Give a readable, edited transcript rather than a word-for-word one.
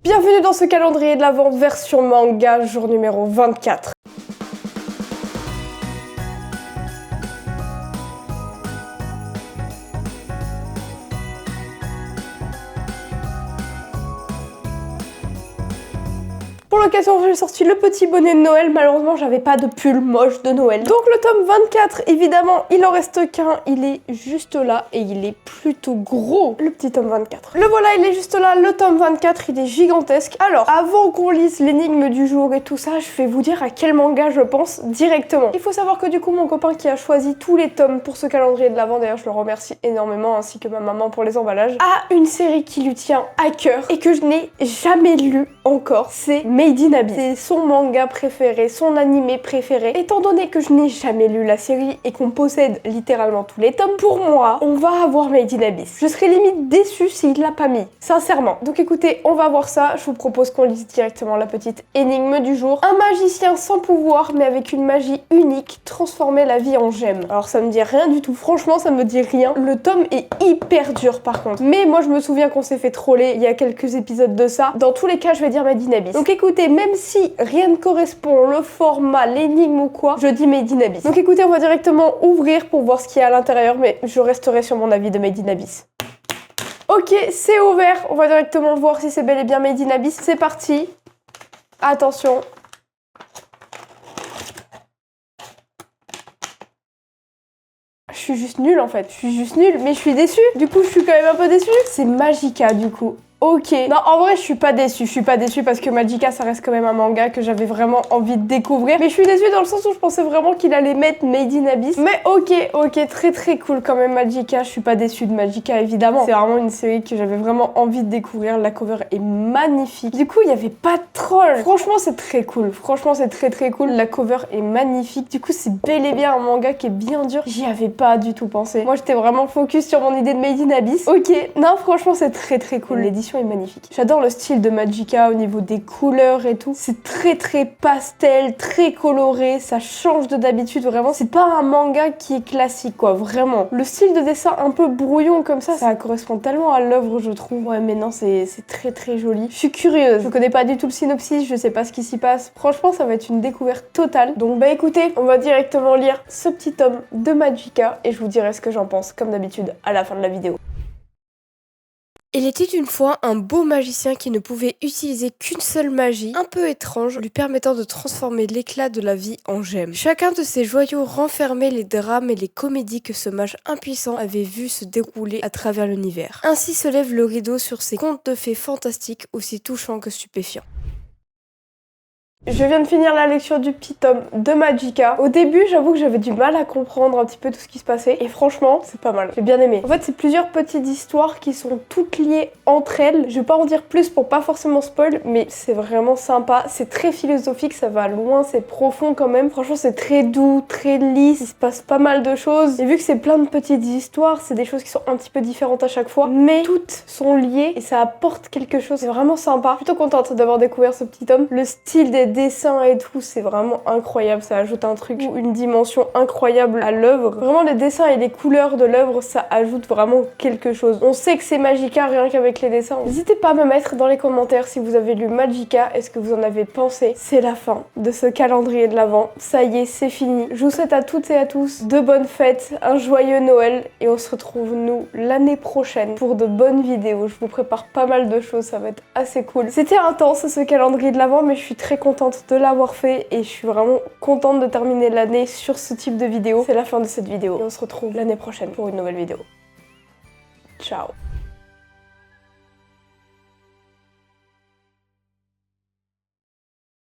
Bienvenue dans ce calendrier de l'Avent version manga, jour numéro 24. Pour l'occasion, j'ai sorti le petit bonnet de Noël. Malheureusement, j'avais pas de pull moche de Noël. Donc le tome 24, évidemment, il en reste qu'un. Il est juste là et il est plutôt gros. Le petit tome 24. Le voilà, il est juste là. Le tome 24, il est gigantesque. Alors, avant qu'on lise l'énigme du jour et tout ça, je vais vous dire à quel manga je pense directement. Il faut savoir que du coup, mon copain qui a choisi tous les tomes pour ce calendrier de l'Avent, d'ailleurs, je le remercie énormément, ainsi que ma maman pour les emballages, a une série qui lui tient à cœur et que je n'ai jamais lu encore. C'est Made in Abyss. C'est son manga préféré, son animé préféré. Étant donné que je n'ai jamais lu la série et qu'on possède littéralement tous les tomes, pour moi, on va avoir Made in Abyss. Je serais limite déçue s'il l'a pas mis, sincèrement. Donc écoutez, on va voir ça. Je vous propose qu'on lise directement la petite énigme du jour. Un magicien sans pouvoir, mais avec une magie unique, transformait la vie en gemme. Alors ça me dit rien du tout. Franchement, ça me dit rien. Le tome est hyper dur par contre. Mais moi, je me souviens qu'on s'est fait troller il y a quelques épisodes de ça. Dans tous les cas, je vais dire Made in Abyss. Donc écoutez, même si rien ne correspond, le format, l'énigme ou quoi, je dis Made in Abyss. Donc écoutez, on va directement ouvrir pour voir ce qu'il y a à l'intérieur, mais je resterai sur mon avis de Made in Abyss. Ok, c'est ouvert. On va directement voir si c'est bel et bien Made in Abyss. C'est parti. Attention. Je suis juste nulle en fait. Je suis juste nulle, mais je suis déçue. Du coup, je suis quand même un peu déçue. C'est Magica du coup. Ok. Non, en vrai, je suis pas déçue. Je suis pas déçue parce que Magica, ça reste quand même un manga que j'avais vraiment envie de découvrir. Mais je suis déçue dans le sens où je pensais vraiment qu'il allait mettre Made in Abyss. Mais ok, très cool quand même Magica. Je suis pas déçue de Magica, évidemment. C'est vraiment une série que j'avais vraiment envie de découvrir. La cover est magnifique. Du coup, il y avait pas de troll. Franchement, c'est très cool. Franchement, c'est très cool. La cover est magnifique. Du coup, c'est bel et bien un manga qui est bien dur. J'y avais pas du tout pensé. Moi, j'étais vraiment focus sur mon idée de Made in Abyss. Ok. Non, franchement, c'est très cool. L'édition est magnifique. J'adore le style de Magica au niveau des couleurs et tout. C'est très pastel, très coloré, ça change de d'habitude vraiment. C'est pas un manga qui est classique quoi, vraiment. Le style de dessin un peu brouillon comme ça correspond tellement à l'œuvre je trouve. Ouais mais non, c'est très joli. Je suis curieuse. Je connais pas du tout le synopsis, je sais pas ce qui s'y passe. Franchement, ça va être une découverte totale. Donc bah écoutez, on va directement lire ce petit tome de Magica et je vous dirai ce que j'en pense comme d'habitude à la fin de la vidéo. Il était une fois un beau magicien qui ne pouvait utiliser qu'une seule magie, un peu étrange, lui permettant de transformer l'éclat de la vie en gemme. Chacun de ces joyaux renfermait les drames et les comédies que ce mage impuissant avait vu se dérouler à travers l'univers. Ainsi se lève le rideau sur ces contes de fées fantastiques aussi touchants que stupéfiants. Je viens de finir la lecture du petit tome de Magica. Au début, j'avoue que j'avais du mal à comprendre un petit peu tout ce qui se passait. Et franchement, c'est pas mal. J'ai bien aimé. En fait, c'est plusieurs petites histoires qui sont toutes liées entre elles. Je vais pas en dire plus pour pas forcément spoil, mais c'est vraiment sympa. C'est très philosophique, ça va loin, c'est profond quand même. Franchement, c'est très doux, très lisse. Il se passe pas mal de choses. Et vu que c'est plein de petites histoires, c'est des choses qui sont un petit peu différentes à chaque fois. Mais toutes sont liées et ça apporte quelque chose. C'est vraiment sympa. Je suis plutôt contente d'avoir découvert ce petit tome. Le style des dessins et tout, c'est vraiment incroyable, ça ajoute un truc, une dimension incroyable à l'œuvre. Vraiment les dessins et les couleurs de l'œuvre, ça ajoute vraiment quelque chose. On sait que c'est Magica rien qu'avec les dessins. N'hésitez pas à me mettre dans les commentaires si vous avez lu Magica et ce que vous en avez pensé. C'est la fin de ce calendrier de l'Avent. Ça y est, c'est fini. Je vous souhaite à toutes et à tous de bonnes fêtes, un joyeux Noël et on se retrouve nous l'année prochaine pour de bonnes vidéos. Je vous prépare pas mal de choses, ça va être assez cool. C'était intense ce calendrier de l'Avent, mais je suis très contente de l'avoir fait et je suis vraiment contente de terminer l'année sur ce type de vidéo. C'est la fin de cette vidéo et on se retrouve l'année prochaine pour une nouvelle vidéo. Ciao.